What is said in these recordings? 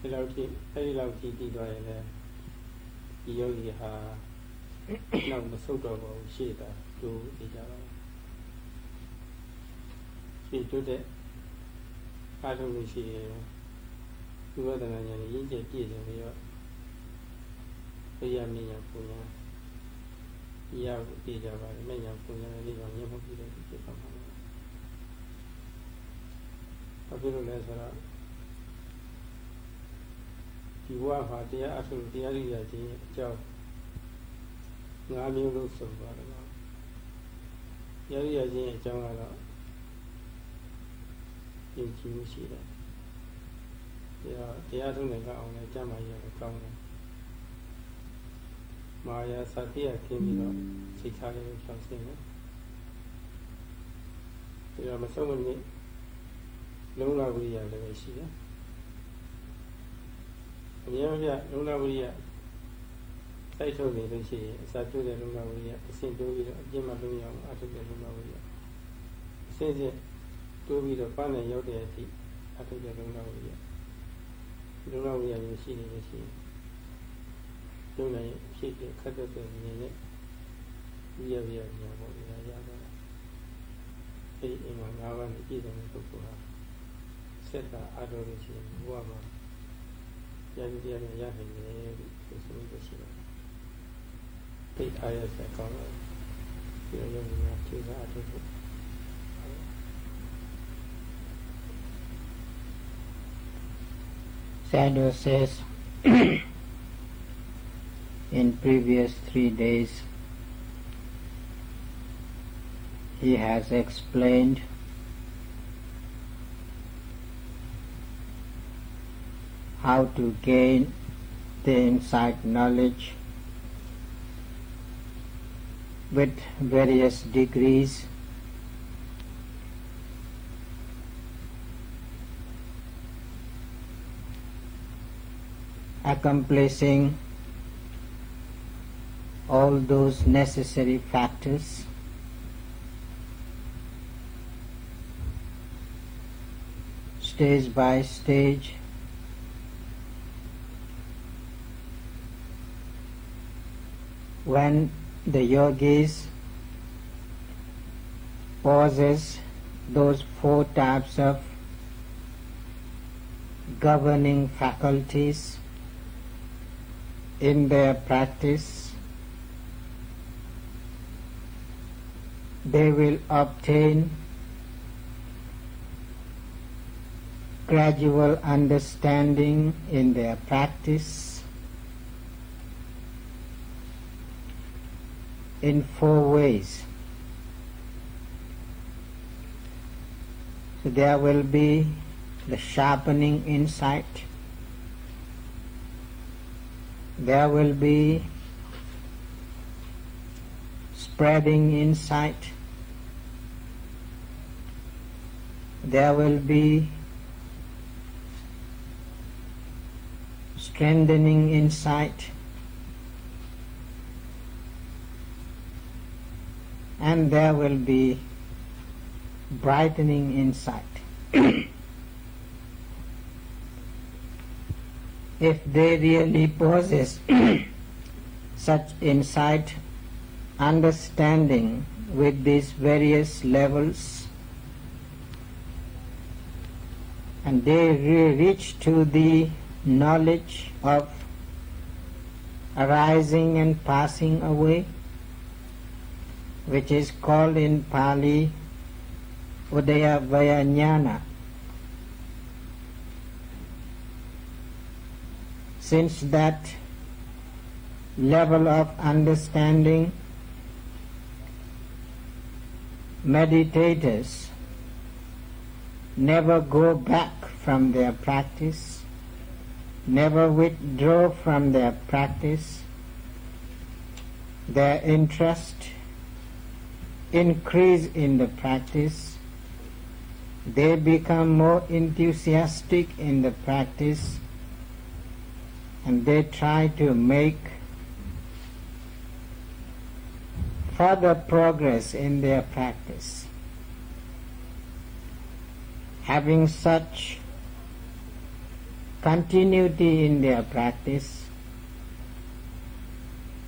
ဒီလောက်ထိအဲ့ဒီလောက်ထိတည်သွားရင်လည်းဒီယောဂီဟာနောက်မဆုတ်တော့ပါဘူးရှေ့တာတူနေကြပါရှေ့တိုးတဲ့အားထုတ်လို့ရှိရင်ဝိပဿနာဉာဏ်ရင်းကျက်ပြည့်စုံပြီးတော့ဘုရားမြတ်ပူညာရဖို့တည်ကြပါလေမြတ်ပူညာလေးကောင်ရင်းမှုပြည့်တဲ့ဖြစ်ပါမှာဘာဖြစ်လို့လဲဆိုတော့ဒီဘဝမှာတရားအထုတရားရိယာခြင်းအကြောင်း၅မျိုးလို့ဆိုပါတယ်နော်တရားရိယာခြင်းအကြောင်းကတော့ယုံကြည်မှုရှိတယ်တရားထုနေကအောင်လည်းကြမ်းမာရလည်းကောင်းတယ်မာယာစတိယခင်းပြီးတော့စိတ်ထားလေးကိုဖြောင်းစင်းတယ်ဒါမဆုံးမနစ်လုံးလာဝိရိယလည်းရှိတယ်အများကြီးလုံးလာဝိရိယတိုက်ထုတ်နေလို့ရှိရင်အစာပြုတဲ့လုံးလာဝိရိယအစဉ်တိုးပြီးတော့အပြင်းမှလုံးရအောင်အထုတ်တဲ့လုံးလာဝိရိယအစဉ်စဉ်တိုးပြီးတော့ပန်းနဲ့ရောက်တဲ့အထိအထုတ်တဲ့လုံးလာဝိရိယလုံးလာဝိရိယမျိုးရှိနေလို့ရှိရင်လုံးလိုက်ဖြစ်တဲ့ခက်တဲ့ဉာဏ်နဲ့ဝိရိယဉာဏ်ပေါ်နေတာရတာအဲဒီအိမ်မှာ၅ပါးနဲ့ပြည့်စုံတဲ့ပုဂ္ဂိုလ်ဟာဆက်တာအားထုတ်လို့ရှိရင်ဘဝမှာရည်ရည်နဲ့ရနိုင်တယ်လို့ဆိုလို့ရှိတယ်ဒီအားရစကောင်းတယ်ဒီလိုမျိုးများဖြေစားအထုတ်ဖို့ Sadhu says in previous 3 days he has explained how to gain the insight knowledge with various degrees accomplishing all those necessary factors stage by stage when the yogis possess those 4 types of governing faculties in their practice, they will obtain gradual understanding in their practice in 4 ways. So there will be the sharpening insight, there will be spreading insight, there will be strengthening insight, and there will be brightening insight. If they really possess such insight, understanding with these various levels, and they reach to the knowledge of arising and passing away, which is called in Pali Udaya Vaya Jnana. Since that level of understanding, meditators never go back from their practice, never withdraw from their practice. Their interest increase in the practice. They become more enthusiastic in the practice, and they try to make further progress in their practice. Having such continuity in their practice,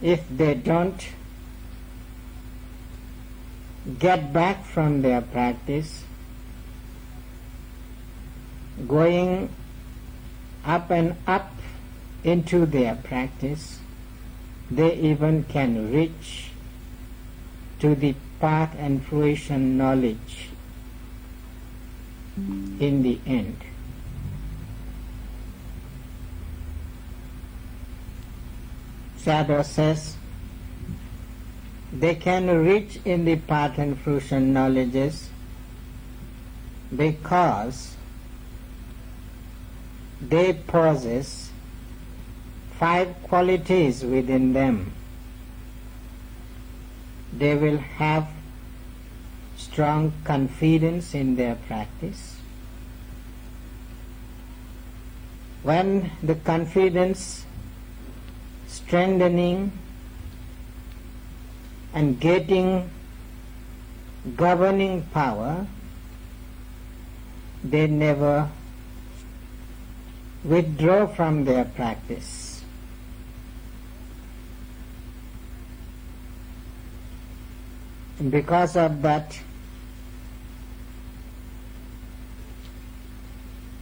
if they don't get back from their practice, going up and up into their practice, they even can reach to the path and fruition knowledge in the end. Sayadaw says they can reach in the path and fruition knowledges because they possess 5 qualities within them. They will have strong confidence in their practice. When the confidence strengthening and getting governing power, they never withdraw from their practice. Because of that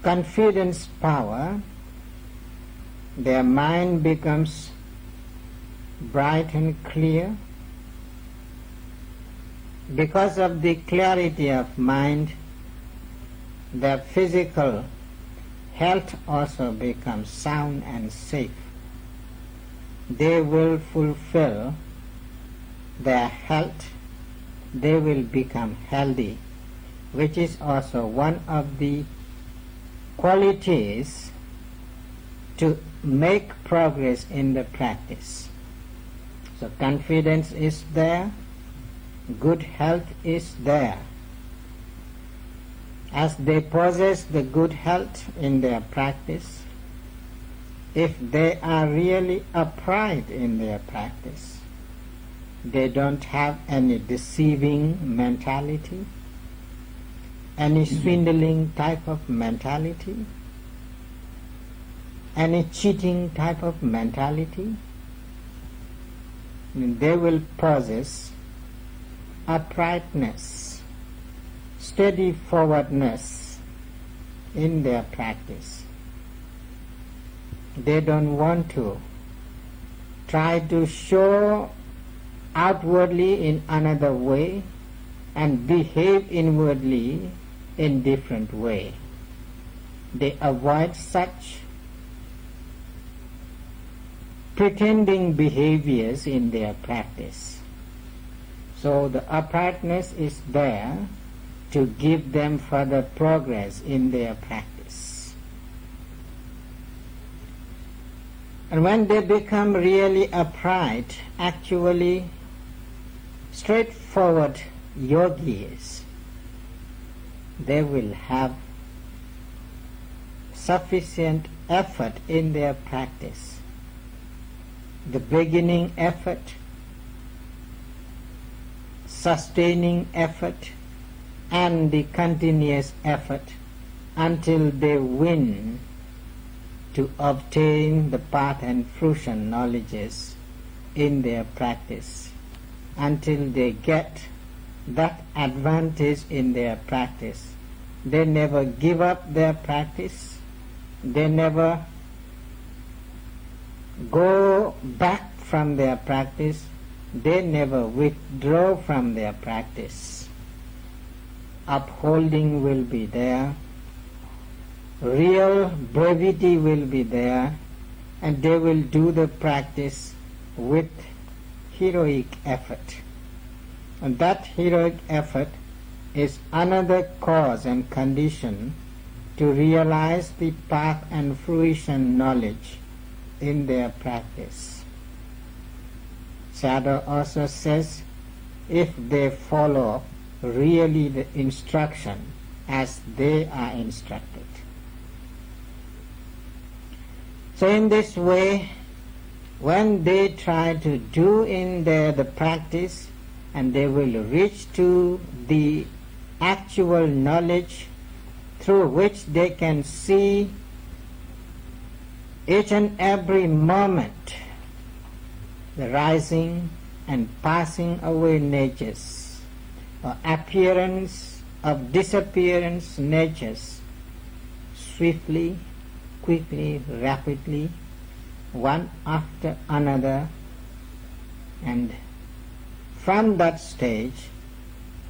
confidence power, their mind becomes bright and clear. Because of the clarity of mind, their physical health also becomes sound and safe. They will fulfill their health, they will become healthy, which is also one of the qualities to make progress in the practice. So confidence is there, good health is there. As they possess the good health in their practice, if they are really upright in their practice, they don't have any deceiving mentality, any swindling type of mentality, any cheating type of mentality. They will possess uprightness, steady forwardness in their practice. They don't want to try to show outwardly in another way and behave inwardly in different way. They avoid such pretending behaviors in their practice. So the uprightness is there to give them further progress in their practice. And when they become really upright, actually straightforward yogis, they will have sufficient effort in their practice. The beginning effort, sustaining effort, and the continuous effort until they win to obtain the path and fruition knowledges in their practice, until they get that advantage in their practice. They never give up their practice, they never go back from their practice, they never withdraw from their practice. Upholding will be there, real brevity will be there, and they will do the practice with heroic effort. And that heroic effort is another cause and condition to realize the path and fruition knowledge in their practice. Sayadaw also says, if they follow really the instruction as they are instructed. So in this way, when they try to do in the practice, and they will reach to the actual knowledge through which they can see each and every moment, the rising and passing away natures, or appearance of disappearance natures, swiftly, quickly, rapidly, one after another, and from that stage,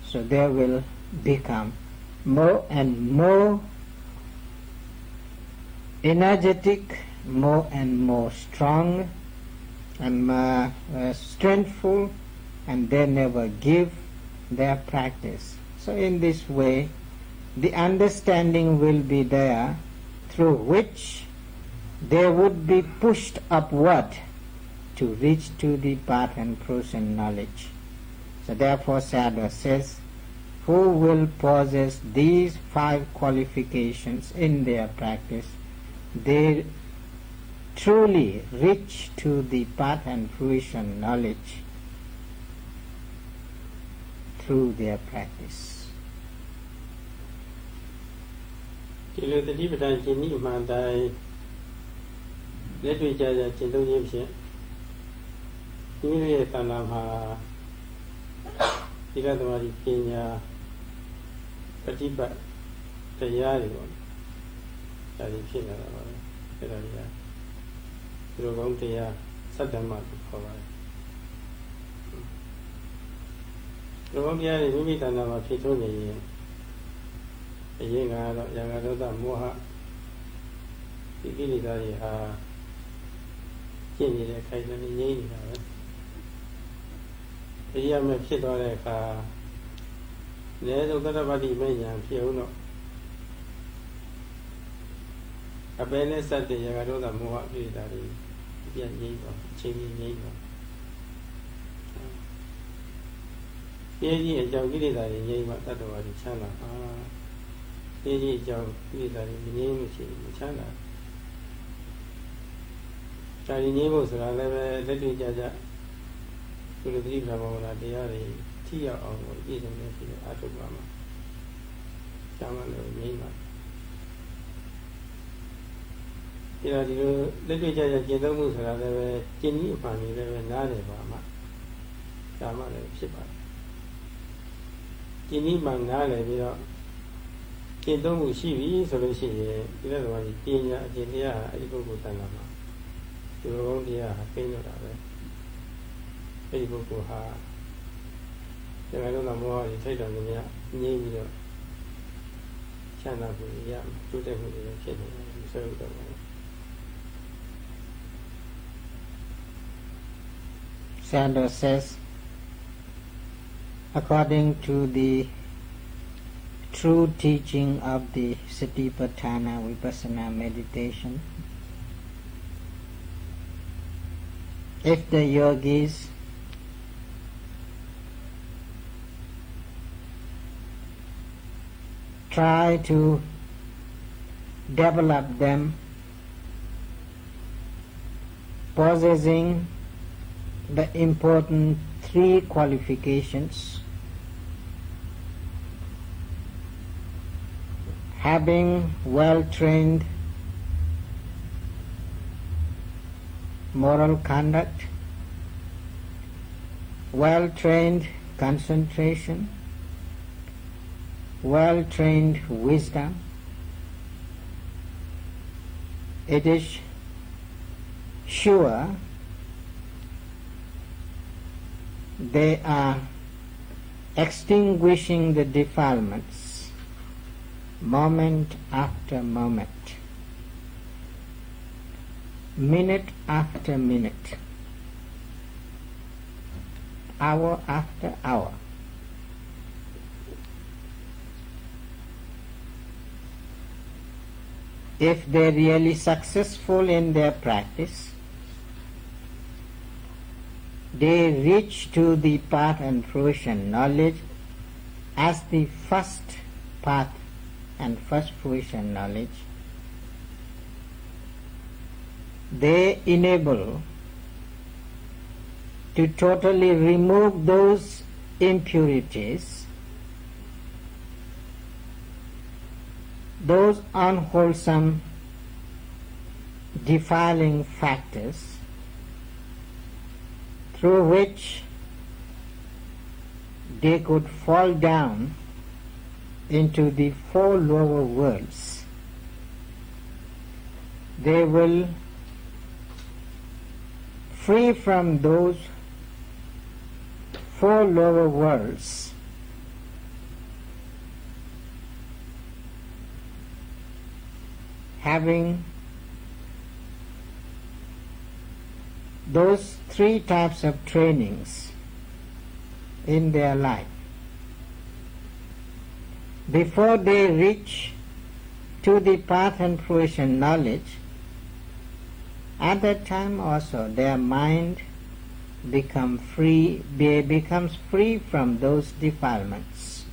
so there will become more and more energetic, more and more strong and strengthful, and they never give their practice. So in this way, the understanding will be there through which they would be pushed upward to reach to the path and fruition knowledge. So therefore Sayadaw says, who will possess these 5 qualifications in their practice, they truly reach to the path and fruition knowledge through their practice. ဒီလိုတတိပဌာန်ကျင့်ဤမှန်တိုင်းလက်တွေ့ကြကျင့်သုံးခြင်းဖြင့်ဒီလိုရဲ့တဏ္ဍာမှာသီလသမာဓိပညာပฏิပတ်တရားတွေပေါ့ဒါတွေဖြစ်လာတာပါပဲအဲ့ဒါတွေကဒီလိုကောင်းတရားစတ္တမလို့ခေါ်ပါတယ်ဒီလိုကောင်းတရားတွေမိမိတဏ္ဍာမှာဖြစ်ထွန်းနေရင်အရင်ကတော့ရာဂဒေါသမောဟဒီကိလေသာတွေဟာကျင့်နေတဲ့ခိုင်တဲ့ငြိမ့်နေတာပဲတရားမဲ့ဖြစ်သွားတဲ့အခါလည်းသုတ္တပတ္တိမဉ္ဇဉ်ဖြစ်အောင်တော့အပေနဲ့စတဲ့ရာဂဒေါသမောဟကိလေသာတွေပြန်ငြိမ့်သွားအချိန်ကြီးငြိမ့်သွားပြည့်ကြီးအကြောင်းကိလေသာတွေငြိမ့်မှတတ္တဝါတွေချမ်းသာပြည့်ကြီးအကြောင်းကိလေသာတွေမငြိမ့်လို့ရှိရင်မချမ်းသာဒါတွေငြိမ့်ဖို့ဆိုတာလည်းပဲလက်တွေ့ကြကြကုလသတိပ္ပံဘာဝနာတရားတွေထိရောက်အောင်လို့ပြည့်စုံနေပြီအထုပ်ပါမှာကျောင်းလည်းငြိမ့်ပါဒီလိုလက်တွေ့ကြကြကျင့်သုံးမှုဆိုတာလည်းပဲကျင့်ဤအမှန်ကြီးလည်းပဲနားလည်ပါမှာဒါမှလည်းဖြစ်ပါတယ်ကျင့်ဤမှနားလည်ပြီးတော့ကျင့်သုံးမှုရှိပြီဆိုလို့ရှိရင်ဒီလိုတော့ပညာအကျင့်တရားဟာအဲ့ဒီပုဂ္ဂိုလ်တဏ္ဍာမှာဒီလိုကောင်းတရားဟာသိနေတော့တာပဲအဲ့ဒီပုဂ္ဂိုလ်ဟာဒီလိုတော့မောဟကြီးထိတ်တော်နေမြငြိမ့်ပြီးတော့ချမ်းသာမှုရတိုးတက်မှုတွေဖြစ်နေတယ်ဆိုတော့ Sayadaw says, according to the true teaching of the Satipatthana Vipassana meditation, if the yogis try to develop them, possessing the important 3 qualifications, having well-trained moral conduct, well-trained concentration, well-trained wisdom, it is sure they are extinguishing the defilements moment after moment, minute after minute, hour after hour. If they are really successful in their practice, they reach to the path and fruition knowledge as the first path and first fruition knowledge. They enable to totally remove those impurities, those unwholesome defiling factors through which they could fall down into the four lower worlds. They will free from those four lower worlds having those three types of trainings in their life. Before they reach to the path and fruition knowledge, at that time also their mind becomes free from those defilements,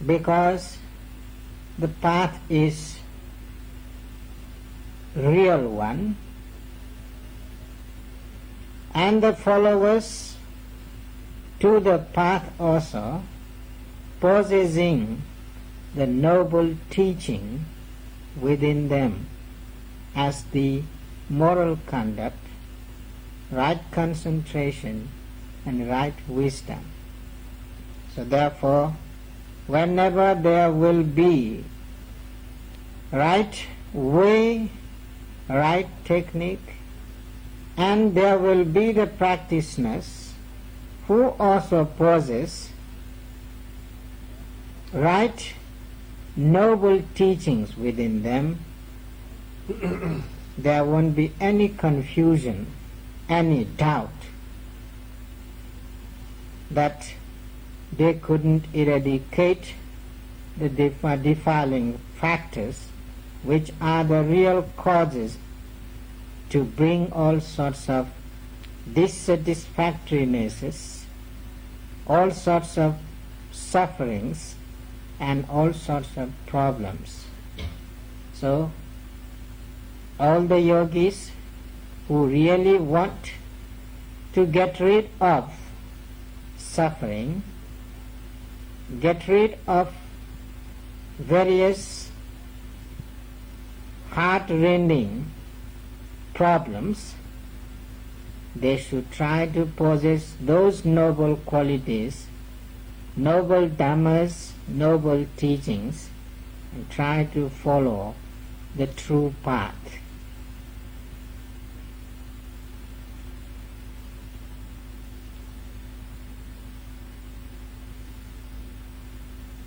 because the path is real one, and the followers to the path also possessing the noble teaching within them as the moral conduct, right concentration and right wisdom. So therefore, whenever there will be right way, right technique, and there will be the practitioners who also possess right noble teachings within them, there won't be any confusion, any doubt that they couldn't eradicate the defiling factors which are the real causes to bring all sorts of dissatisfactorinesses, all sorts of sufferings and all sorts of problems. So all the yogis who really want to get rid of suffering, get rid of various heart-rending problems, they should try to possess those noble qualities, noble dhammas, noble teachings, and try to follow the true path.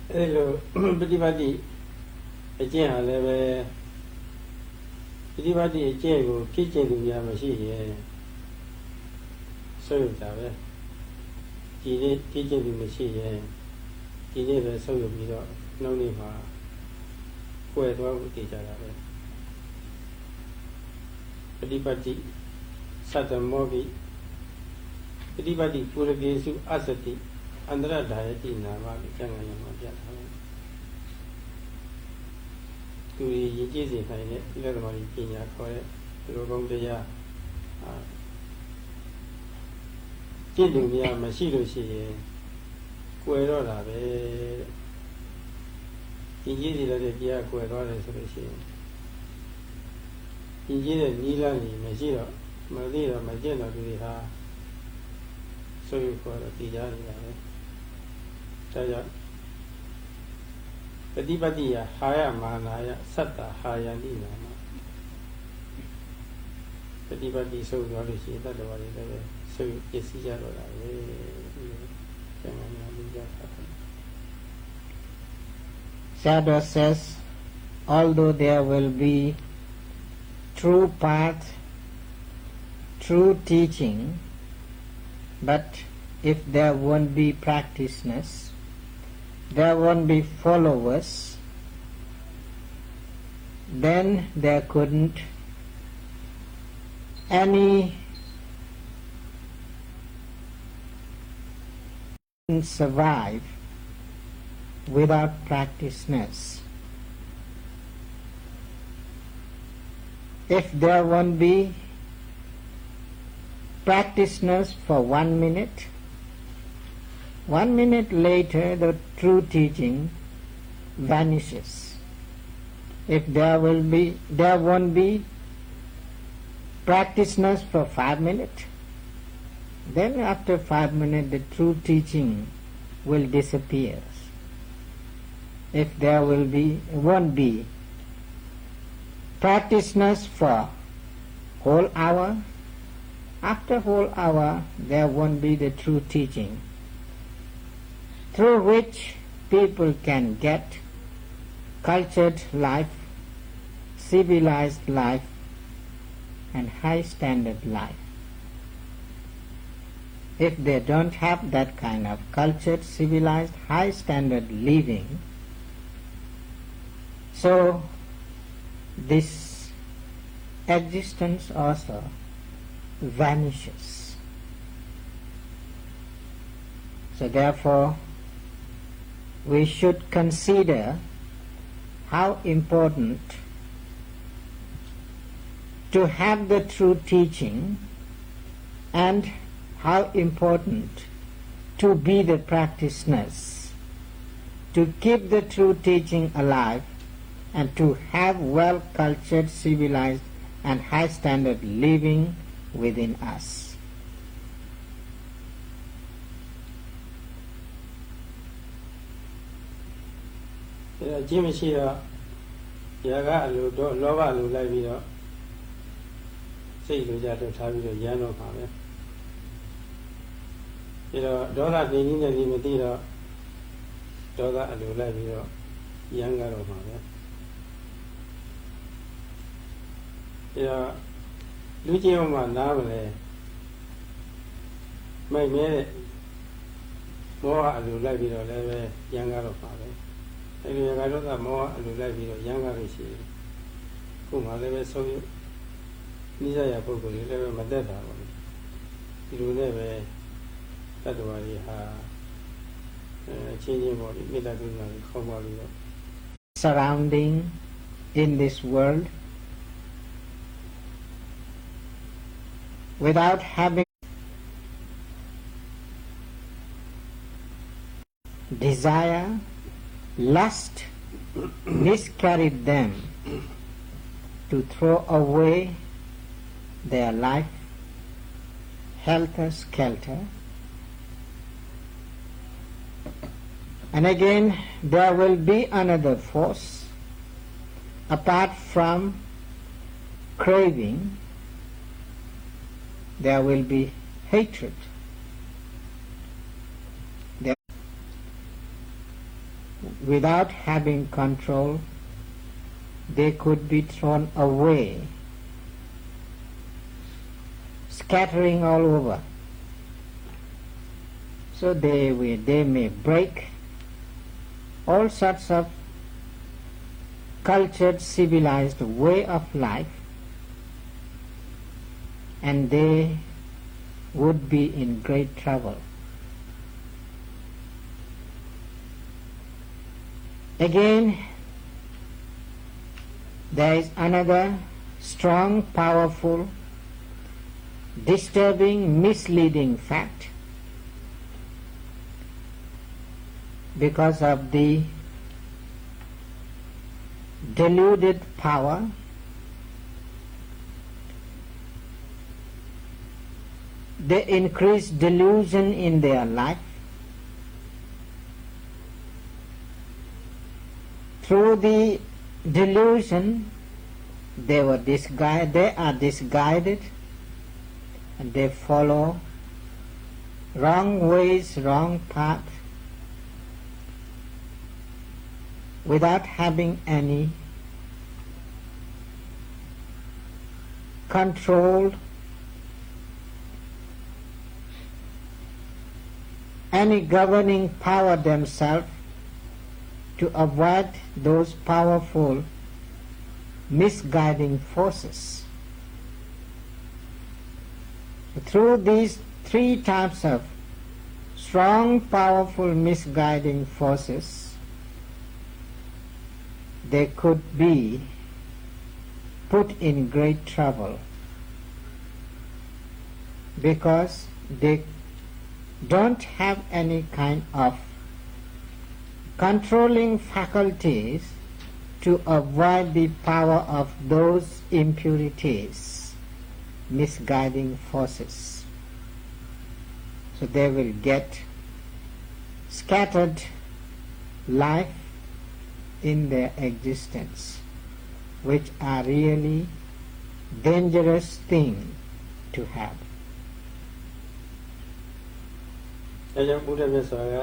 Hello, Pratipatti, again, I never. Pratipatti, again, kitchen to be a machine. So, kitchen to machine. Kitchen, so you be no need for where to teach other. Pratipatti, Satan Mobi, Pratipatti, Pura Gesu, Asati. Andra diety Nama Changayama to Yiji Hine, Lermari Kenya, Kore, Logombeya, Jindumia, Mashiro Shi, Querora, Yiji Ladia, Querora Solution. Yiji Nilani, Majiro, Madira, Majena, Duriha, so you call a Tijani. Pratipatti Haya Manaya Satta Haya Nilama Pratipatti so Yorishi that was so Yesija. Sayadaw says, although there will be true path, true teaching, but if there won't be practitioners, there won't be followers, then there couldn't any survive without practitioners. If there won't be practitioners for 1 minute, 1 minute later the true teaching vanishes. if there won't be practitioners for 5 minutes, then after 5 minutes the true teaching will disappear. If there won't be practitioners for whole hour, after whole hour there won't be the true teaching through which people can get cultured life, civilized life, and high standard life. If they don't have that kind of cultured, civilized, high standard living, so this existence also vanishes. So therefore, we should consider how important to have the true teaching and how important to be the practitioners, to keep the true teaching alive and to have well-cultured, civilized and high-standard living within us. အကျင့်မရှိတော့ຢာကအလိုတော့လောဘလိုလိုက်ပြီးတော့စိတ်လိုကြတော့ထားပြီးတော့ရမ်းတော့ပါပဲပြီးတော့ဒေါသနေနည်းနဲ့ဒီမသိတော့ဒေါသအလိုလိုက်ပြီးတော့ရမ်းကတော့ပါပဲပြီးတော့လူကျင့်မှနားမလဲမိုက်မဲတဲ့မောဟအလိုလိုက်ပြီးတော့လည်းပဲရမ်းကတော့ပါပဲအဲဒီရကတော့ကမောဟအလိုလိုက်ပြီးတော့ရမ်းကားလို့ရှိတယ်ခုမှလည်းပဲဆုံးရနိစ္စရပုဂ္ဂိုလ်တွေလည်းပဲမတက်တာပါဘူးဒီလိုနဲ့ပဲတတ္တဝါတွေဟာချင်းချင်းပေါ်ပြီးမေတ္တာကရုဏာကိုခေါင်းပါလို့တော့ surrounding in this world without having desire, lust miscarried them to throw away their life helter-skelter. And again there will be another force apart from craving. There will be hatred. Without having control, they could be thrown away, scattering all over. So they may break all sorts of cultured, civilized way of life, and they would be in great trouble. Again, there is another strong, powerful, disturbing, misleading fact. Because of the deluded power, they increase delusion in their life. Through the delusion, they are disguided, and they follow wrong ways, wrong path, without having any control, any governing power themselves to avoid those powerful misguiding forces. Through these three types of strong, powerful, misguiding forces, they could be put in great trouble because they don't have any kind of controlling faculties to avoid the power of those impurities, misguiding forces. So they will get scattered life in their existence, which are really dangerous thing to have. ဒါကြောင့်ဘုရားမြတ်စွာက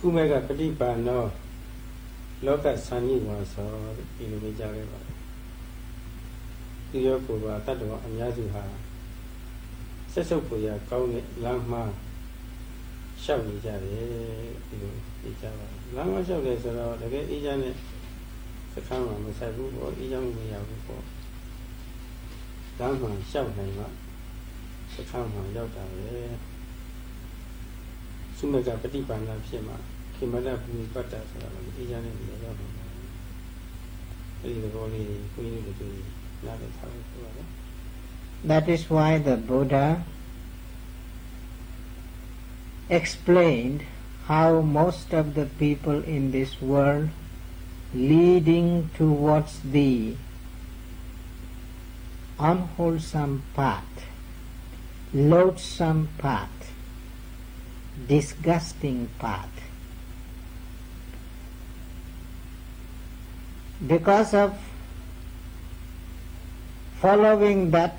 ကုမေကပฏิပါဏောလောကဆန္နိဝါသောဒီလိုမျိုးကြားခဲ့ပါတယ်။ဒီရောကိုယ်ပါတတ္တဝအများစုဟာဆက်စုပ်ပေါ်ရကောင်းတဲ့လမ်းမှာရှောက်နေကြတယ်ဒီလိုသိကြပါတယ်။လမ်းမှာရှောက်တယ်ဆိုတော့တကယ်အေးချမ်းတဲ့စခန်းမှာမဆိုင်ဘူးပေါ့အေးချမ်းမရဘူးပေါ့။လမ်းမှာရှောက်နိုင်မှစခန်းမှာရောက်တာပဲ။သုမကပฏิပါဏဖြစ်မှာခိမတဘူမိပတ္တဆိုတာလည်းအေးချမ်းတဲ့နေရာရောက်မှာ။အဲဒီလိုလေးကိုကြီးတို့နားလည်ထားလို့ဆိုရတယ်။ That is why the Buddha explained how most of the people in this world leading towards the unwholesome path, loathsome path, disgusting path, because of following that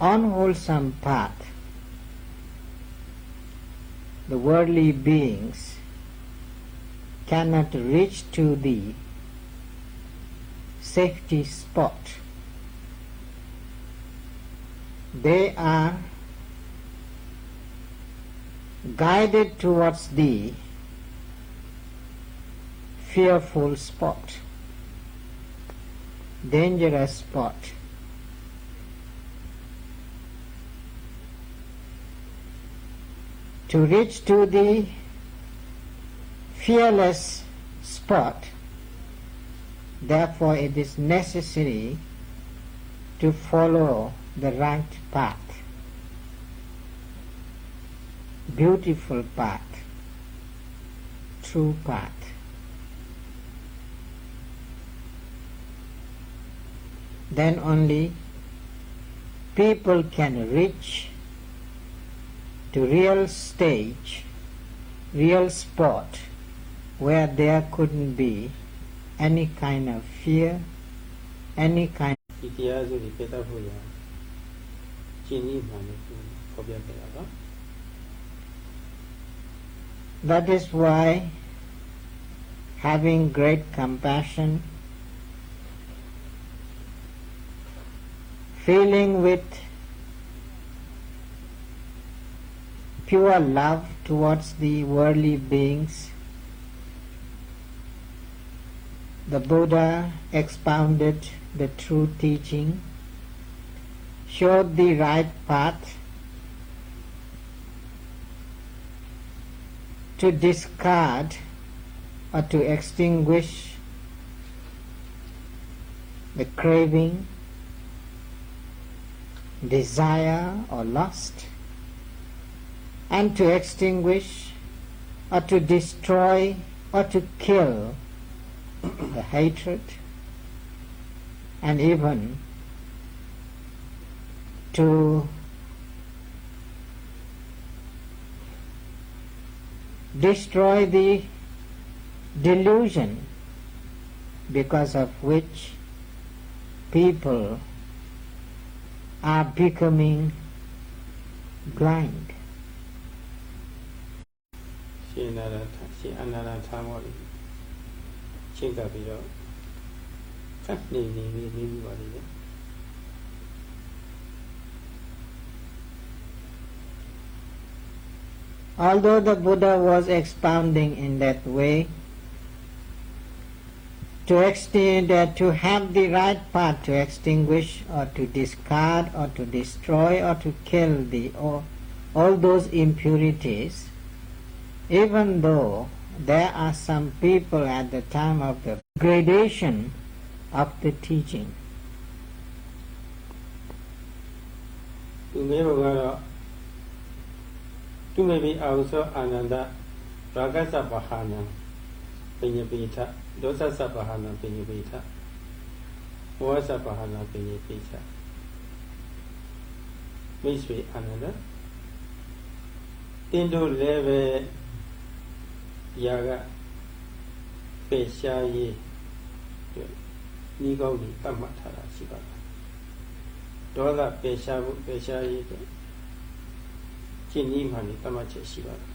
unwholesome path, the worldly beings cannot reach to the safety spot. They are guided towards the fearful spot, dangerous spot. To reach to the fearless spot, therefore it is necessary to follow the right path, beautiful path, true path. Then only people can reach to real stage, real spot where there couldn't be any kind of fear, any kind ဒီတရားစုတွေပြတ်ဖို့ရရှင်းနေမှလည်းဖော်ပြခဲ့တာပါ That is why having great compassion, feeling with pure love towards the worldly beings, the Buddha expounded the true teaching, showed the right path to discard or to extinguish the craving, desire or lust, and to extinguish or to destroy or to kill the hatred, and even to destroy the delusion because of which people are becoming blind. ရှင်အနာရထာမောလေးရှင်းကပ်ပြီးတော့ခက်နေပြီးပါလိမ့်မယ် Although the Buddha was expounding in that way, to have the right path to extinguish or to discard or to destroy or to kill all those impurities, even though there are some people at the time of the gradation of the teaching. သူမျိုးကတော့သူမေဘီအာဟုသောအာနန္ဒရာဂသပဟာနံ Pinya Pita, Dosa Sapahana Pinya Pita, Oasa Pahana Pinya Pita. Misri Ananda Tindu Leve Yaga Peshayi Nigoni Tamatara Sibata Dola Peshavu Peshayi Chini Mani Tamache Sibata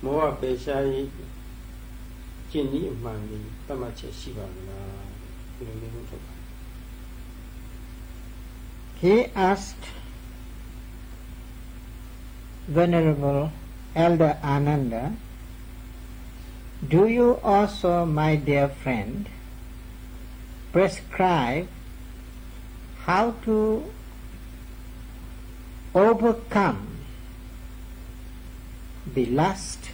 Moa Peshayi Chini Mani Tamache Sibata. He asked Venerable Elder Ananda, do you also, my dear friend, prescribe how to overcome the lust,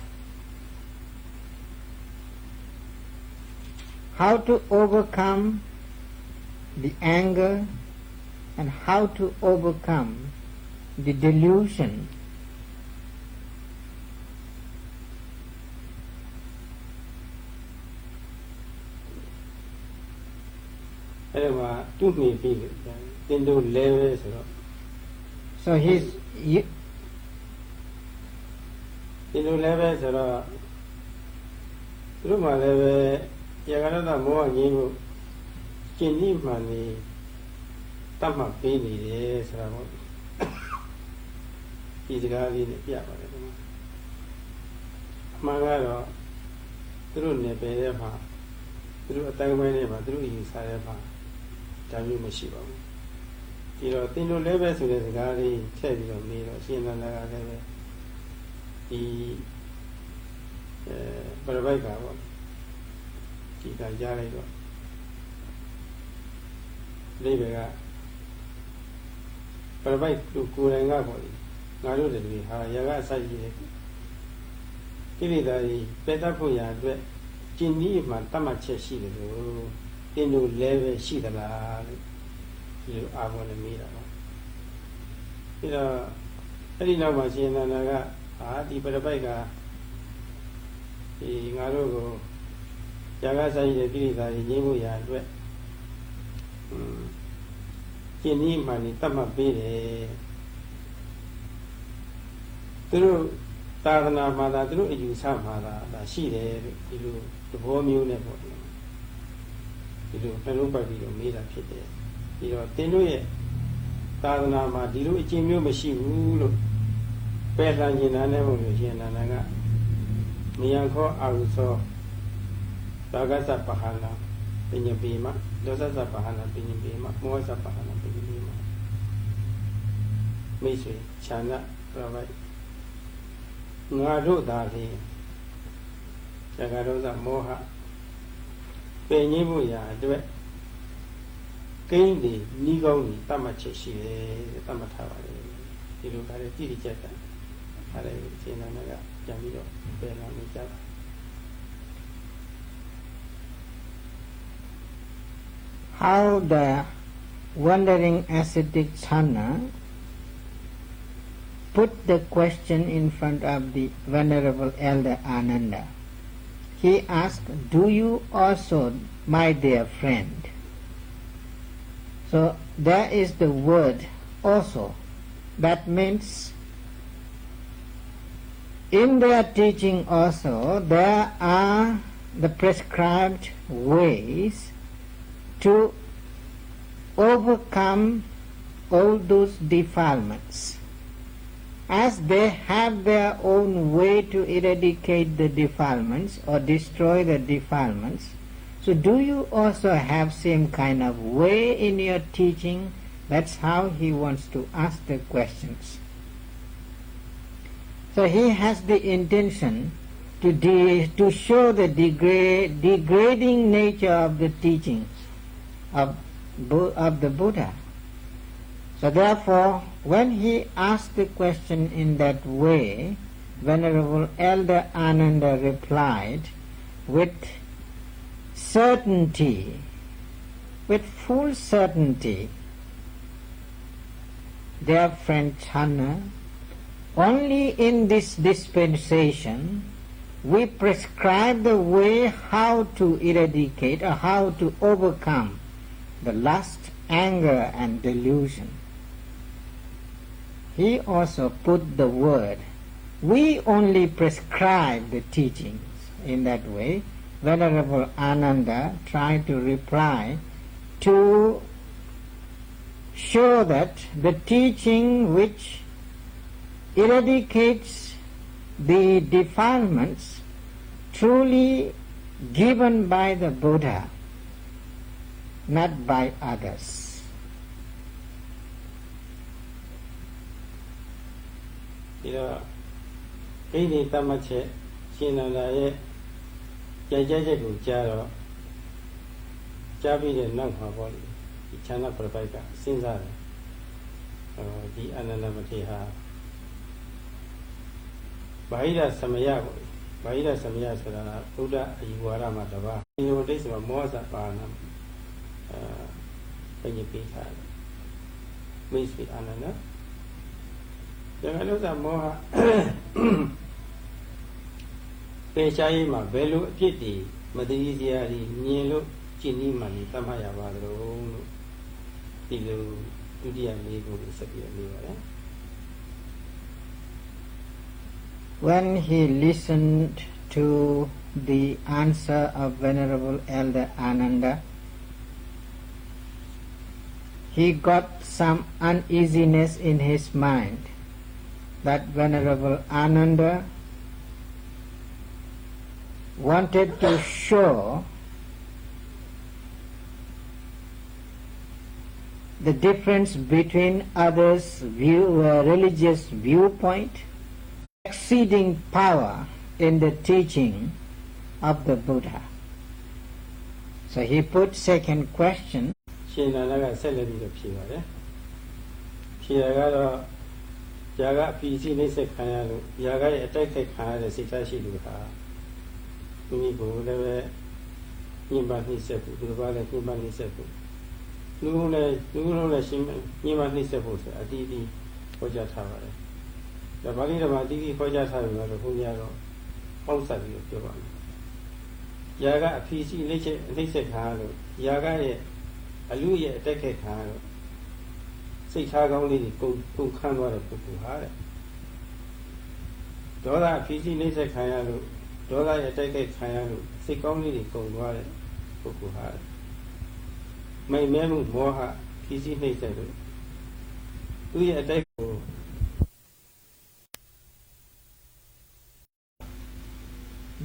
how to overcome the anger, and how to overcome the delusion? So he's Tindu level so Ruma level Yagarada more new Chini money Tama Pini is he's got in the Yaba Mangaro through Nepedema through a time through Isayama Tamu Mashiba. Tindu level so there's a gari, Teddy or me or Shina level. The Barabaika, Kita Jarigo, Libera Barabai to Kurangaboli, Naru de Viha, Yaga Saji, Kilida, Petapuya, Jimmy Mantamache Shi, Tindu Leve Shidala, you are one of me. You know, I didn't know much in Naga. The Barabaika, the Narugo, Yagasa, the Gilida, the Nimuya, Kini Mani Tama Bede through Tadana Mada, through Yusamada, the Shide, the home unit, you do Peluba, you made a pit. You know, Tenue Tadana Madilu, Jimu Mashi. Petanjina never Nanaga Miyanko Aruso Dagasa Pahana Pinyabima, Dosasa Pahana Pinyabima, Mosa Pahana Pinyabima Misri, Chana, Rabai Ngadu Dali Jagarosa Moha Penyibuya, Dwe Kendi, Nigoni, Tamacheshi, Tamatava, you look at a TV jet. How the wandering ascetic Channa put the question in front of the Venerable Elder Ananda. He asked, do you also, my dear friend? So there is the word also. That means in their teaching also there are the prescribed ways to overcome all those defilements. As they have their own way to eradicate the defilements or destroy the defilements, so do you also have same kind of way in your teaching? That's how he wants to ask the questions. So he has the intention to show the degrading nature of the teachings of the Buddha. So therefore, when he asked the question in that way, Venerable Elder Ananda replied with certainty, with full certainty, dear friend Channa, only in this dispensation we prescribe the way how to eradicate or how to overcome the lust, anger and delusion. He also put the word. We only prescribe the teachings. In that way, Venerable Ananda tried to reply to show that the teaching which eradicates the defilements truly given by the Buddha, not by others. ဒီတော့ဣတိတမချက်ရှင်နန္ဒာရဲ့ကြံကြချက်ကိုကြားတော့ကြားပြီးတဲ့နောက်မှာပေါ့လေဒီချမ်းသာပရပိုက်ကစဉ်းစားတယ်ဒီအနန္တမထေရဟာဘာဟိရသမယပေါ့လေဘာဟိရသမယဆိုတာကဘုရားအယူဝါဒမှာတပါးဒီလိုတိတ်ဆိုမောဟစပါဏပညိပိထားတယ်မိတ်ဆွေအနန္တဒါကလို့ဆိုမောဟပေရှားရေးမှာဘယ်လိုအဖြစ်တည်မတည်စရာကြီးမြင်လို့ကျင့်ဤမှနေသတ်မှတ်ရပါသလိုလို့ဒီလိုဒုတိယမေးခွန်းကိုဆက်ပြီးမေးပါတယ် When he listened to the answer of Venerable Elder Ananda, he got some uneasiness in his mind that Venerable Ananda wanted to show the difference between others' religious viewpoint, exceeding power in the teaching of the Buddha. So he put second question. ရှင်နန္ဒကဆက်လက်ပြီးတော့ဖြေပါတယ်ဖြေရကတော့ຢာကအပီစီနှိမ့်ဆက်ခံရလို့ຢာကရဲ့အတိုက်ခိုက်ခံရတဲ့စိတ်ထားရှိလို့ဟာမိမိကိုလည်းပဲညှဉ်းပန်းနှိမ့်ဆက်ဖို့ဒီလိုပါလဲညှဉ်းပန်းနှိမ့်ဆက်ဖို့လူလုံးလည်းရှင်းညှဉ်းပန်းနှိမ့်ဆက်ဖို့ဆိုတာအတီးတီးဟောကြားထားပါတယ်ဒါပါဠိတော်မှာအတီးတီးဟောကြားထားတယ်လို့ဘုရားတော့ပေါင်းစပ်ပြီးတော့ပြောပါမယ်ຢာကအပီစီနှိမ့်ဆက်ခံရလို့ຢာကရဲ့အလူရဲ့အတိုက်ခိုက်ခံရလို့စိတ်ထားကောင်းလေးတွေကုန်ခန်းသွားတဲ့ပုဂ္ဂိုလ်ဟာတဲ့ဒေါသအဖြစ်စီနှိမ့်ဆက်ခံရလို့ဒေါသရဲ့တိုက်ခိုက်ခံရလို့စိတ်ကောင်းလေးတွေကုန်သွားတဲ့ပုဂ္ဂိုလ်ဟာမိတ်မဲမှုမောဟဖြစ်စီနှိမ့်ဆက်လို့သူရဲ့အတိုက်ကို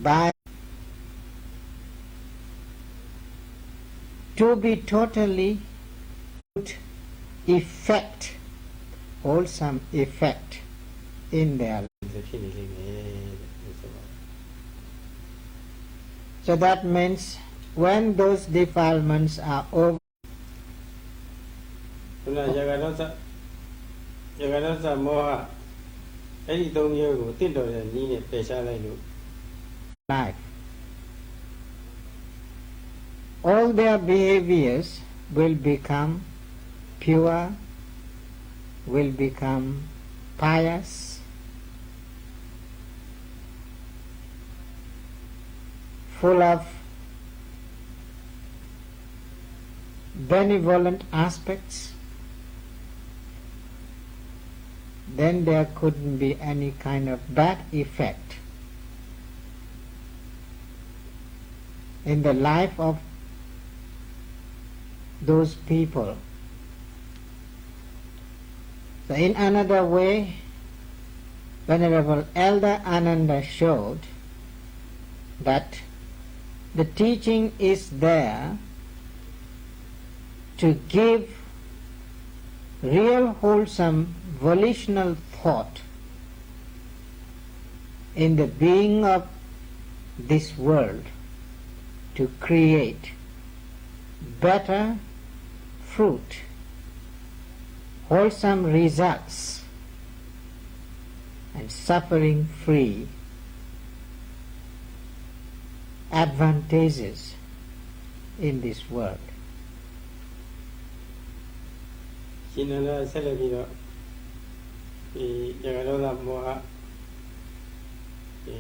by to be totally effect, wholesome effect in their life. So that means when those defilements are over, life, all their behaviors will become pure, will become pious, full of benevolent aspects. Then there couldn't be any kind of bad effect in the life of those people. So in another way, Venerable Elder Ananda showed that the teaching is there to give real wholesome volitional thought in the being of this world to create better fruit, wholesome results, and suffering-free advantages in this world. ရှင်နန္ဒဆက်လက်ပြီးတော့ဒီရဂဒေါသမောဟဒီ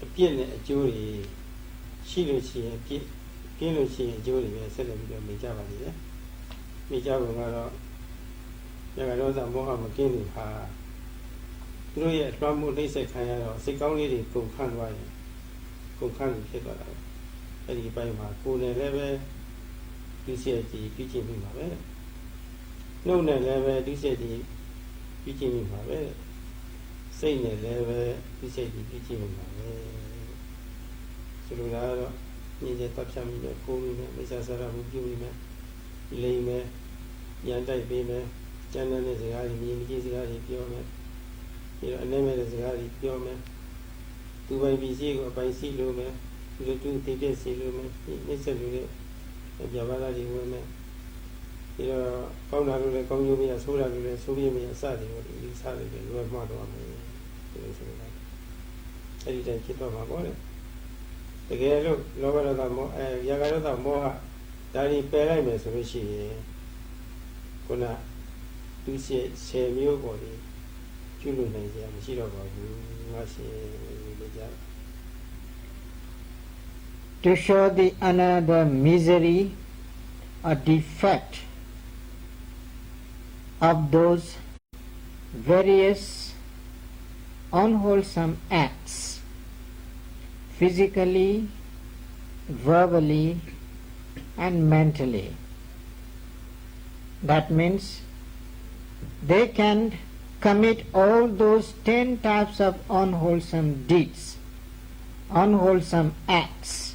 အပြစ်နဲ့အကျိုးတွေရှိလို့ရှိရင်ပြစ်ကင်းလို့ရှိရင်အကျိုးတွေပဲဆက်လက်ပြီးတော့မိကြပါလိမ့်မယ်မိကြပုံကတော့ရကရောမောဟမကင်းလို့ဟာသူတို့ရဲ့လွှမ်းမိုးနှိမ့်ဆက်ခံရတော့စိတ်ကောင်းလေးတွေကုန်ခန့်သွားရင်ကုန်ခန့်လို့ဖြစ်သွားတာပဲအဲ့ဒီဘက်မှာကိုယ်နဲ့လည်းပဲဒီစေတီပြည့်ကျင့်မိမှာပဲနှုတ်နဲ့လည်းပဲဒီစေတီပြည့်ကျင့်မိမှာပဲစိတ်နဲ့လည်းပဲဒီစေတီပြည့်ကျင့်မိမှာပဲဆိုလိုတာကတော့ညင်ကျတပ်ဖြတ်မိမယ်ကိုယ်မိမယ်မိစ္ဆာစာရမှုပြုမိမယ်လိမ်မယ်ရန်တိုက်ပေးမယ်ကျန်တဲ့စကားတွေမြင်ကြည့်စကားတွေပြောမယ်ပြီးတော့အနေမဲ့တဲ့စကားတွေပြောမယ်သူပိုင်ပစ္စည်းကိုအပိုင်စီလို့မယ်သူတို့သူသိတဲ့စီလို့မယ်နှိမ့်ဆက်လို့လည်းကြပါလားဒီဝင်မယ်ပြီးတော့ကောင်းတာလို့လည်းကောင်းကျိုးမရဆိုးတာလို့လည်းဆိုးပြမရစတယ်ပေါ့ဒီစားတယ်လည်းလွယ်မှတော့မယ်ဒီလိုဆိုတာအဲ့ဒီတိုင်းဖြစ်တော့မှာပေါ့လေတကယ်လို့လောဘဒေါသမောရာဂဒေါသမောဟဒါတွေပယ်လိုက်မယ်ဆိုလို့ရှိရင်ခုနသူ10မျိုးပေါ်ဒီကျွလို့နိုင်ကြမရှိတော့ပါဘူးငါရှင်ဒီကြ To show the another misery or defect of those various unwholesome acts, physically, verbally, and mentally. That means they can commit all those 10 types of unwholesome deeds, unwholesome acts.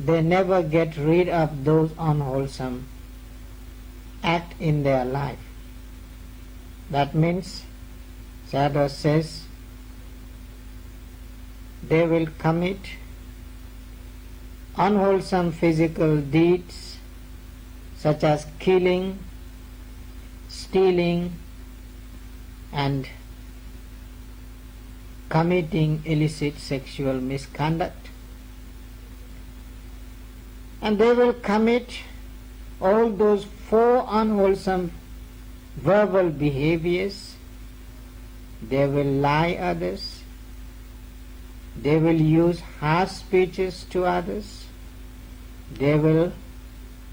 They never get rid of those unwholesome acts in their life. That means, Sayadaw says, they will commit unwholesome physical deeds such as killing, stealing, and committing illicit sexual misconduct. And they will commit all those 4 unwholesome verbal behaviors. They will lie others. They will use harsh speeches to others. They will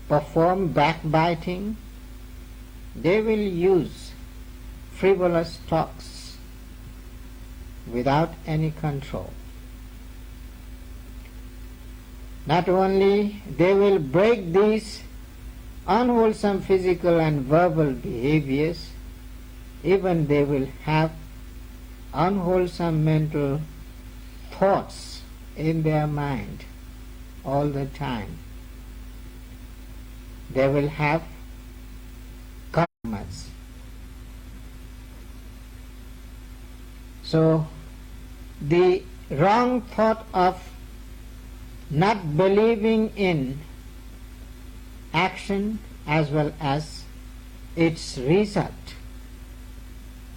perform backbiting. They will use frivolous talks without any control. Not only they will break these unwholesome physical and verbal behaviors, even they will have unwholesome mental thoughts in their mind all the time. They will have karmas. So the wrong thought of not believing in action as well as its result,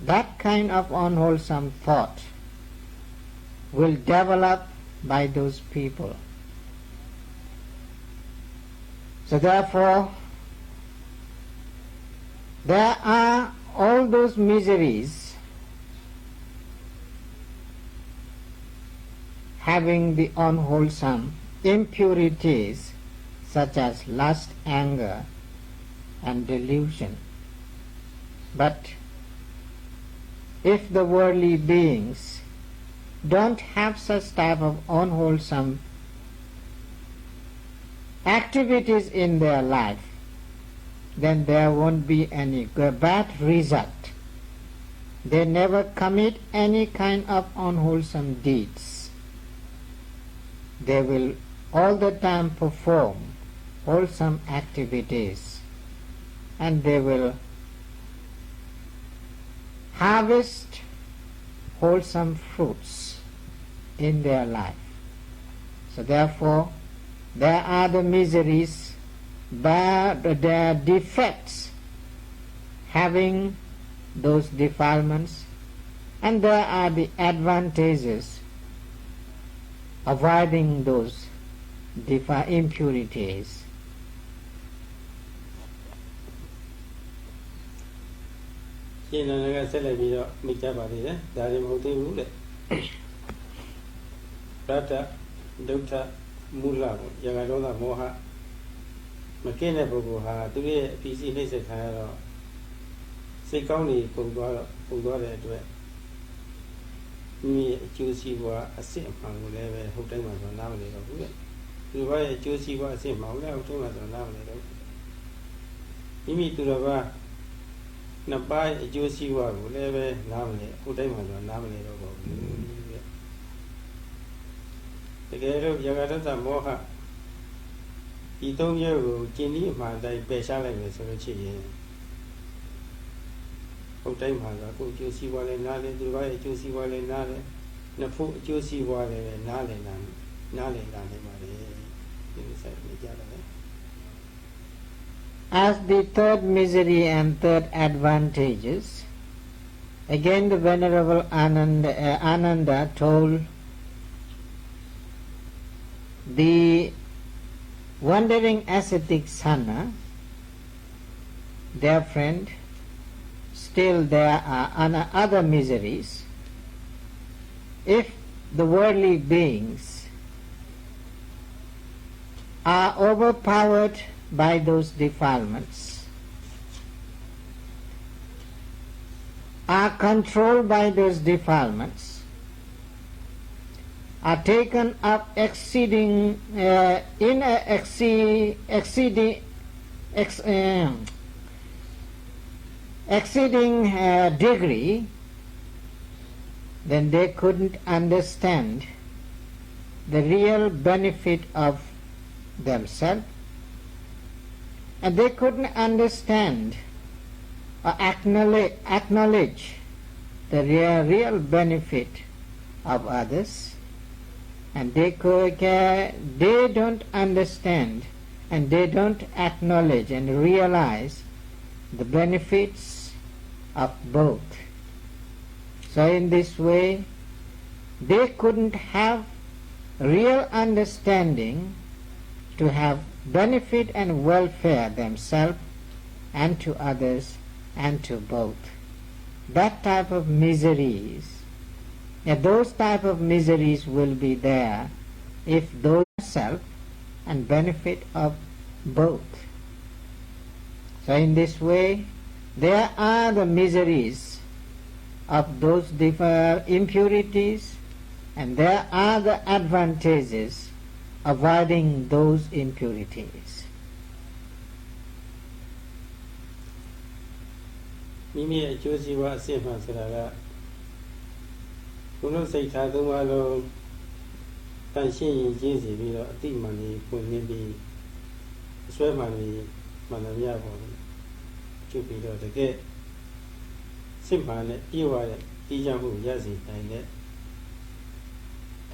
that kind of unwholesome thought will develop by those people. So therefore, there are all those miseries having the unwholesome impurities such as lust, anger, and delusion. But if the worldly beings don't have such type of unwholesome activities in their life, then there won't be any bad result. They never commit any kind of unwholesome deeds. They will all the time perform wholesome activities, and they will harvest wholesome fruits in their life. So therefore, there are the miseries, their defects having those defilements, and there are the advantages avoiding those impurities. ကျင့်တော်ကဆက်လက်ပြီးတော့မိကြပါသေးတယ်ဒါတွေမဟုတ်သေးဘူးလေရတ္တဒုက္ခမူလကိုယဂဒေါသမောဟမကင်းတဲ့ပုဂ္ဂိုလ်ဟာသူရဲ့အပီစီနှိမ့်ဆက်ခံရတော့စိတ်ကောင်းနေပုံသွားတဲ့အတွက်မိမိရဲ့အကျိုးစီးပွားအစစ်အမှန်ကိုလည်းပဲဟုတ်တိုင်းမှာဆိုနားမလည်တော့ဘူးလေသူတော်ဘာရဲ့အကျိုးစီးပွားအစစ်မှန်ကိုလည်းဟုတ်တိုင်းမှာဆိုနားမလည်တော့မိမိသူတော်ဘာနှစ်ပါးအကျိုးစီးပွားကိုလည်းပဲနားမလည်ဟုတ်တိုင်းမှာဆိုနားမလည်တော့ဘူးတကယ်လို့ယဂဒေါသမောဟဒီသုံးမျိုးကိုကျင့်ပြီးအမှန်တိုင်းပယ်ရှားလိုက်မယ်ဆိုလို့ရှိရင်ဟုတ်တိုင်းမှာဆိုကိုယ်အကျိုးစီးပွားလည်းနားလည်သူတော်ရဲ့အကျိုးစီးပွားလည်းနားလည်နှစ်ဖို့အကျိုးစီးပွားလည်းနားလည်လာနိုင်ပါလေဒီလိုဆက်နေကြတယ် As the third misery and third advantages, again the Venerable Ananda told the wandering ascetic Sana, their friend, still there are other miseries. If the worldly beings are overpowered by those defilements, are controlled by those defilements, are taken up exceeding degree, then they couldn't understand the real benefit of themselves, and they couldn't understand or acknowledge the real benefit of others, and they don't understand and they don't acknowledge and realize the benefits of both. So in this way, they couldn't have real understanding to have benefit and welfare themselves and to others and to both. That type of miseries, those type of miseries will be there if those self and benefit of both. So in this way, there are the miseries of those impurities, and there are the advantages avoiding those impurities. မိမိရဲ့အကျိုးစီးပွားအစစ်မှန်ဆိုတာကဘုလို့စိတ်ထားသုံးပါလုံးတန်ရှင်းရင်ကျင်းစီပြီးတော့အတိမှန်ကြီးပွင့်လင်းပြီးအစွဲမှန်ကြီးမှန်သမျှပေါ်ကျုပ်ပြီးတော့တကယ်စစ်မှန်နဲ့ပြေဝတဲ့တည်ကြမှုရစီနိုင်တဲ့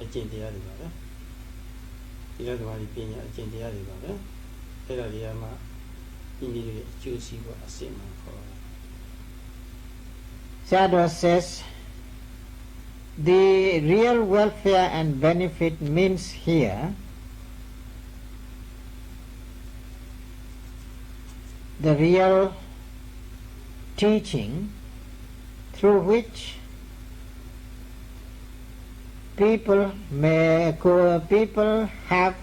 အကျင့်တရားတွေပါပဲဒီလိုသမားကြီးပညာအကျင့်တရားတွေပါပဲအဲ့ဒါတွေကမှမိမိရဲ့အကျိုးစီးပွားအစစ်မှန်ခေါ်တယ် Sayadaw says the real welfare and benefit means here the real teaching through which people have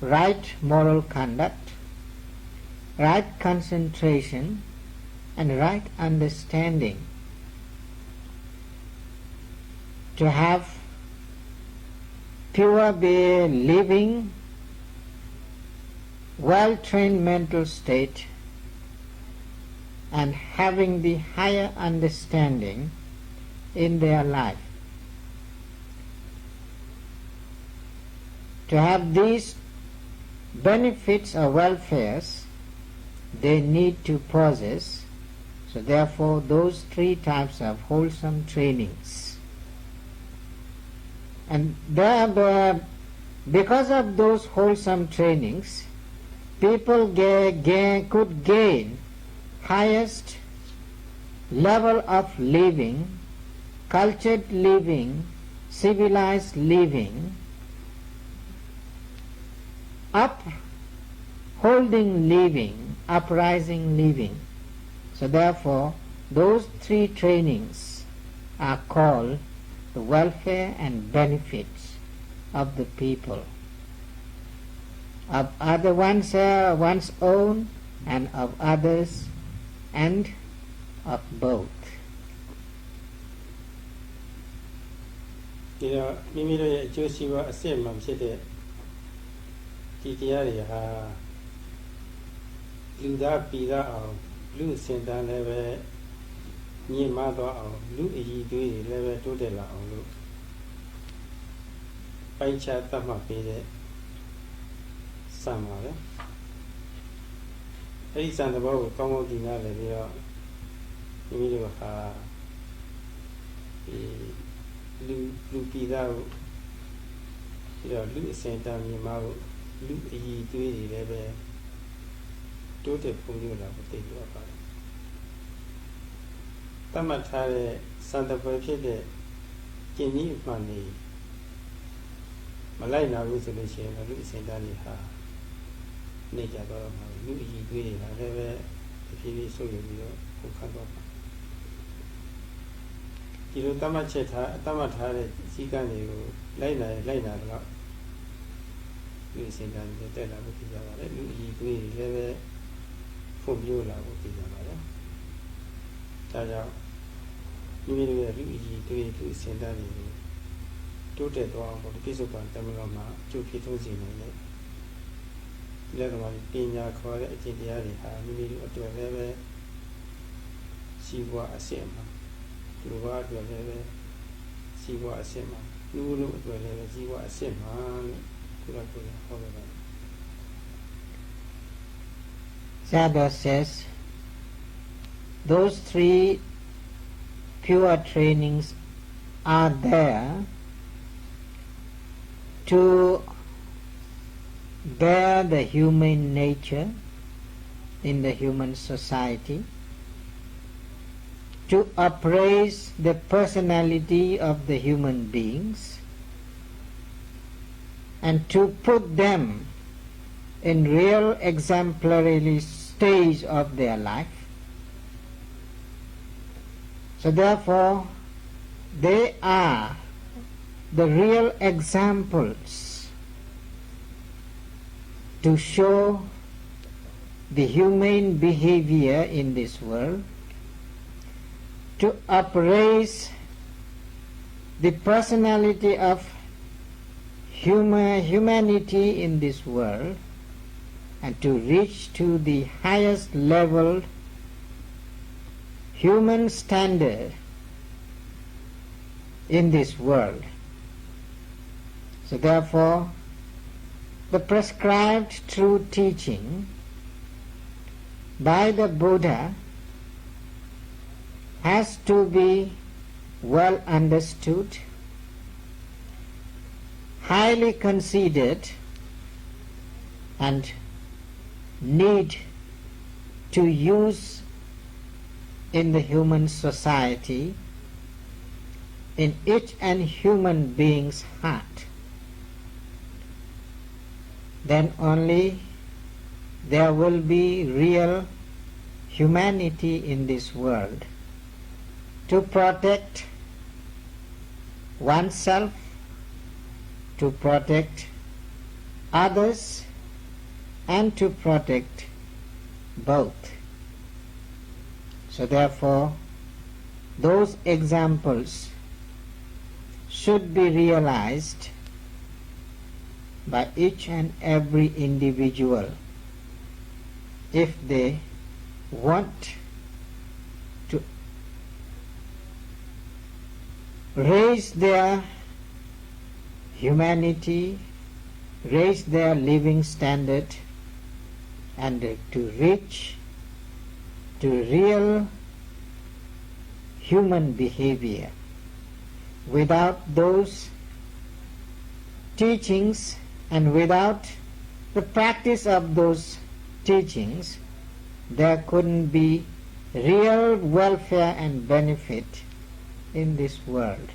right moral conduct, right concentration, and right understanding, to have pure living, well-trained mental state, and having the higher understanding in their life. To have these benefits or welfares, they need to possess. So therefore, those three types of wholesome trainings. And because of those wholesome trainings, people could gain highest level of living, cultured living, civilized living, upholding living, uprising living. So therefore, those three trainings are called the welfare and benefits of the people, of other one's own and of others, and of both. ဒီတော့မိမိတို့ရဲ့အကျိုးစီးပွားအစစ်အမှန်ဖြစ်တဲ့ဒီတရားတွေဟာလူသားပြည်သားအောင်လူစင်တန်းလည်းပဲညင်မသွားအောင်လူအည်သွေးတွေလည်းပဲတိုးတက်လာအောင်လို့ပိုင်းခြားသတ်မှတ်ပေးတဲ့စံပါပဲအဲ့ဒီစံသဘောကိုကောင်းကောင်းသိနာလည်ပြီးတော့မိမိတို့ဟာဒီလူပြည်သားကိုပြီးတော့လူအစင်တန်းညင်မကိုလူအည်သွေးတွေလည်းပဲတိုးတက်ဖွံ့ဖြိုးလာဖို့တည်လို့ပါတယ်တတ်မှတ်ထားတဲ့စံတပွဲဖြစ်တဲ့ကျင့်နည်းအမှန်တွေမလိုက်နာဘူးဆိုလို့ရှိရင်လူအစင်တန်းတွေဟာနေကြတော့မှာလူအည်သွေးတွေဟာလည်းပဲတဖြည်းဖြည်းဆုပ်ယုပ်ပြီးတော့ခုခံတော့မှာဒီလိုတတ်မှတ်ထားတဲ့စည်းကမ်းတွေကိုလိုက်နာတော့လူအစင်တန်းတွေတက်လာဖို့ဖြစ်ကြပါတယ်လူအည်သွေးတွေလည်းပဲဖွံ့ဖြိုးလာဖို့ဖြစ်ကြပါတယ်ဒါကြောင့်မိမိတို့ရဲ့လူအည်သွေးလူအစင်တန်းတွေတိုးတက်သွားအောင်ဒီပြစ္ဆုတ်ပံတမန်တော်မှာအကျိုးဖြစ်ထုံးစေနိုင်တဲ့ဒီလက်ကမှပညာခေါ်တဲ့အကျင့်တရားတွေဟာမိမိတို့အတွက်လည်းပဲစီးပွားအစစ်အမှန်လူဘာအတွက်လည်းပဲစီးပွားအစစ်အမှန်လူလို့အတွက်လည်းပဲစီးပွားအစစ်အမှန်လို့ကိုယ်ကဟောခဲ့ပါတယ် Sayadaw says, those three pure trainings are there to bear the human nature in the human society, to appraise the personality of the human beings, and to put them in real exemplary stage of their life. So therefore, they are the real examples to show the humane behavior in this world, to appraise the personality of humanity in this world, and to reach to the highest level human standard in this world. So therefore, the prescribed true teaching by the Buddha has to be well understood, highly considered, and need to use in the human society, in each and human being's heart. Then only there will be real humanity in this world to protect oneself, to protect others, and to protect both. So therefore, those examples should be realized by each and every individual if they want to raise their humanity, raise their living standard, and to reach to real human behavior. Without those teachings and without the practice of those teachings, there couldn't be real welfare and benefit in this world.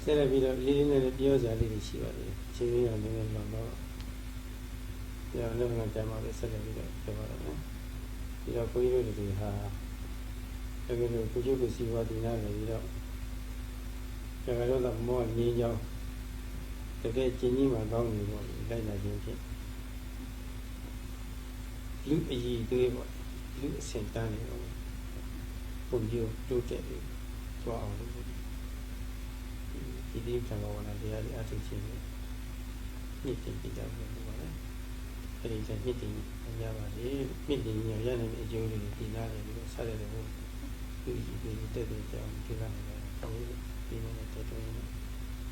ဆက်လက်ပြီးတော့လေးလေးနဲ့ပြောစရာလေးတွေရှိပါတယ်ချိန်ရင်းလည်းလောတော့ပြောင်းလည်းကြမ်းပါပဲဆက်လက်ပြီးတော့ပြောပါတော့မယ်ပြီးတော့ဘုန်းကြီးတို့တွေဟာတကယ်လို့ကိုကျုပ်ကိုစီဝါဒီနာလည်းပြီးတော့တကယ်လို့တော့မောငင်းကြောင်းတကယ်ကျင်းကြီးမှကောင်းနေပေါ့လိုက်လာခြင်းဖြင့်လူအည်သွေးပေါ့လူအစင်တန်းနေတော့ဘုန်းကြီးတို့တိုးတက်ပြီးသွားအောင်လို့ဒီဒီကံတော်ဝန်တရားလေးအထုခြင်းနဲ့ညစ်တင်ကြကြလို့ပါလေအဲဒီကျညစ်တင်ရပါလေညစ်တင်ရရနေတဲ့အကျိုးလေးဒီနားနေပြီးတော့ဆက်ရတယ်ဘုလူကြီးတွေတက်တဲ့ကြောင်းဒီကနေ့လည်းဒီနေ့တက်တယ်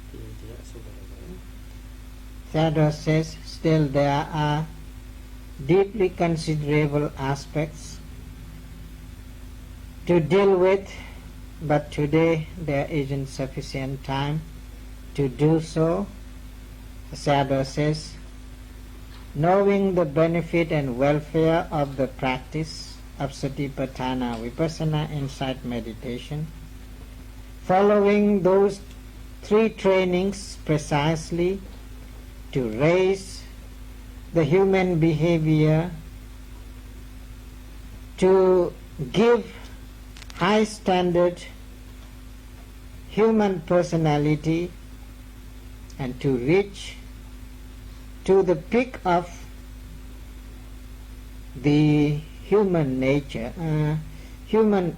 ဒီတရားဆုပ်တယ်ပဲ Sayadaw says, still there are deeply considerable aspects to deal with, but today there isn't sufficient time to do so. Sayadaw says, knowing the benefit and welfare of the practice of Satipatthana Vipassana insight meditation, following those 3 trainings precisely to raise the human behavior, to give high standard human personality, and to reach to the peak of the human nature, human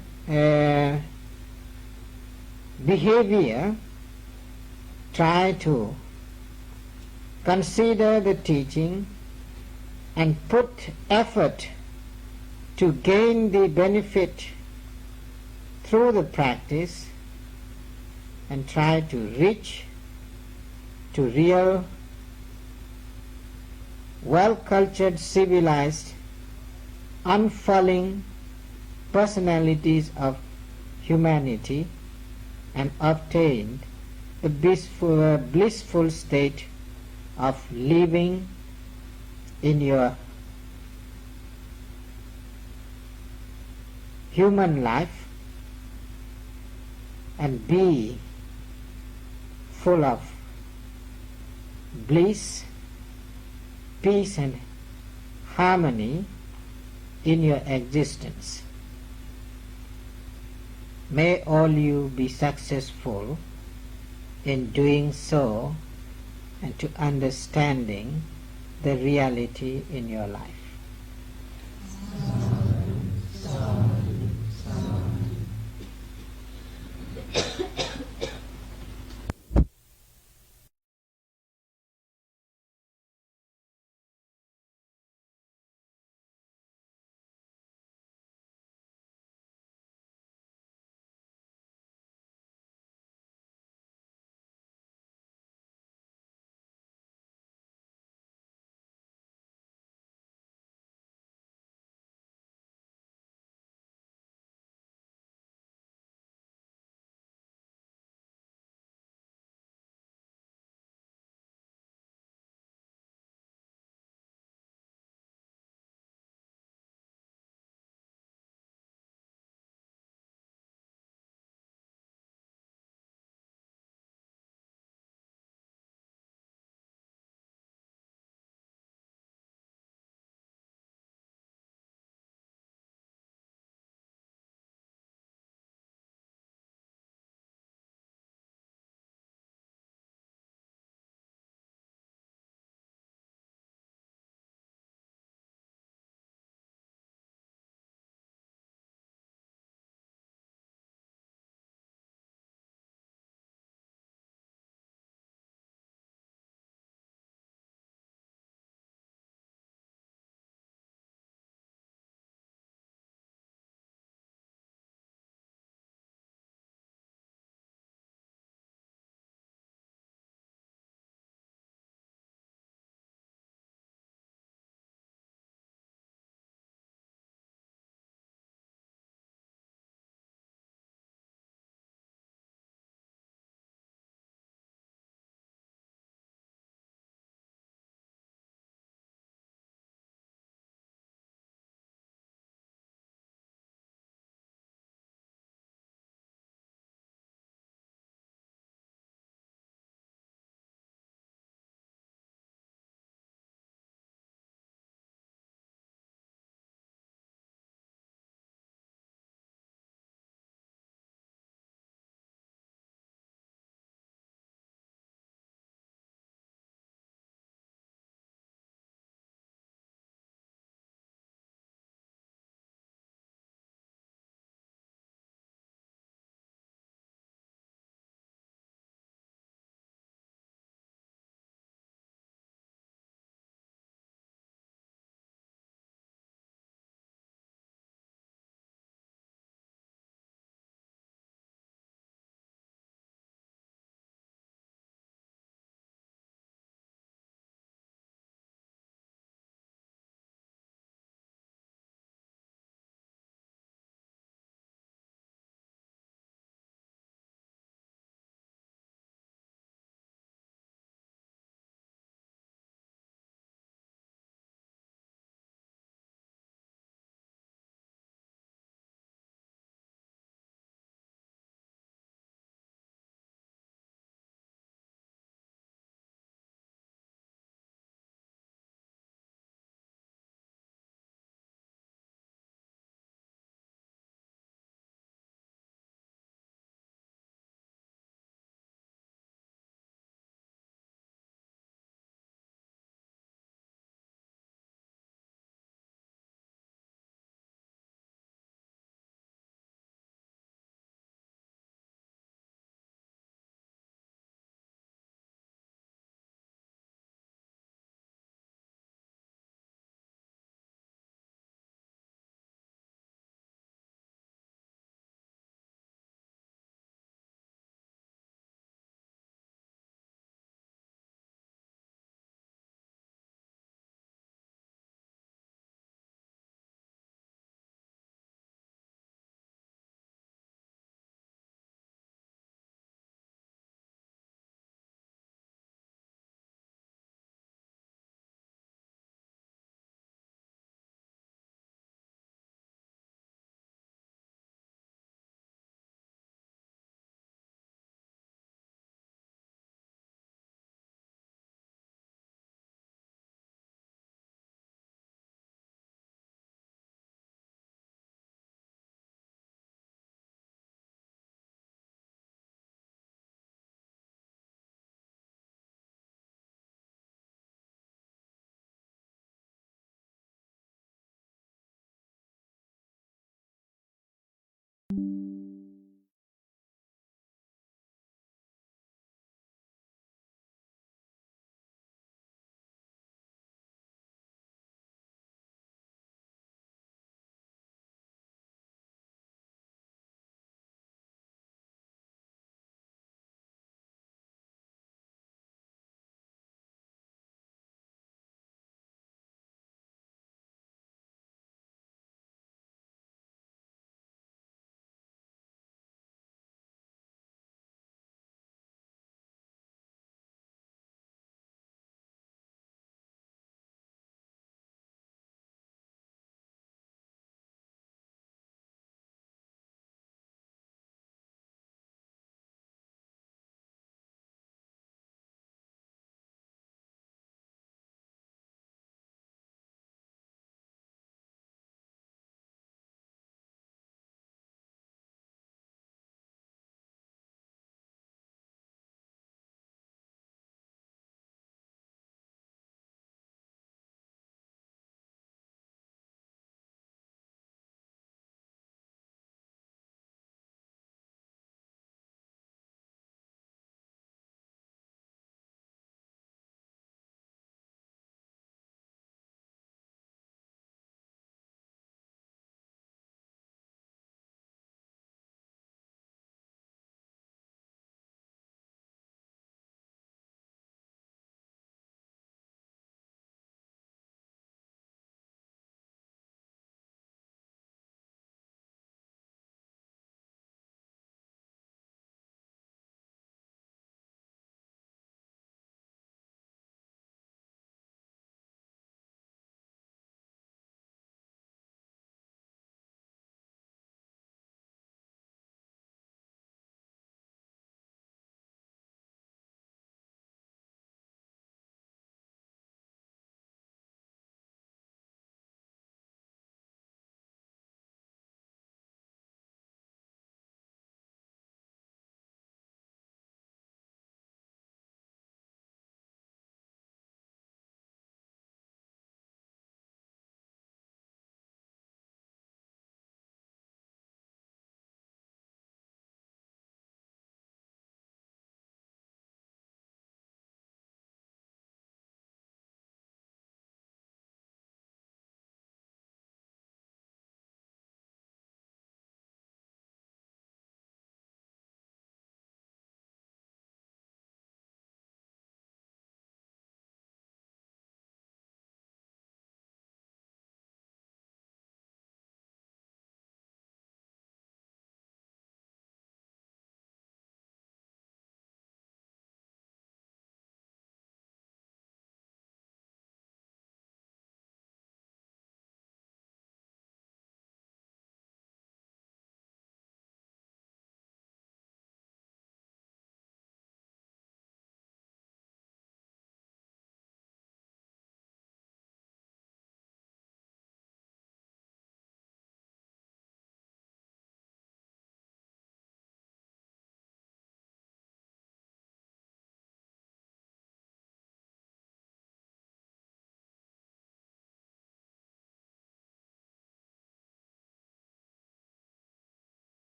behavior. Try to consider the teaching and put effort to gain the benefit through the practice, and try to reach to real, well-cultured, civilized, unfalling personalities of humanity, and obtain a blissful state of living in your human life, and be full of bliss, peace and harmony in your existence. May all you be successful in doing so and to understanding the reality in your life.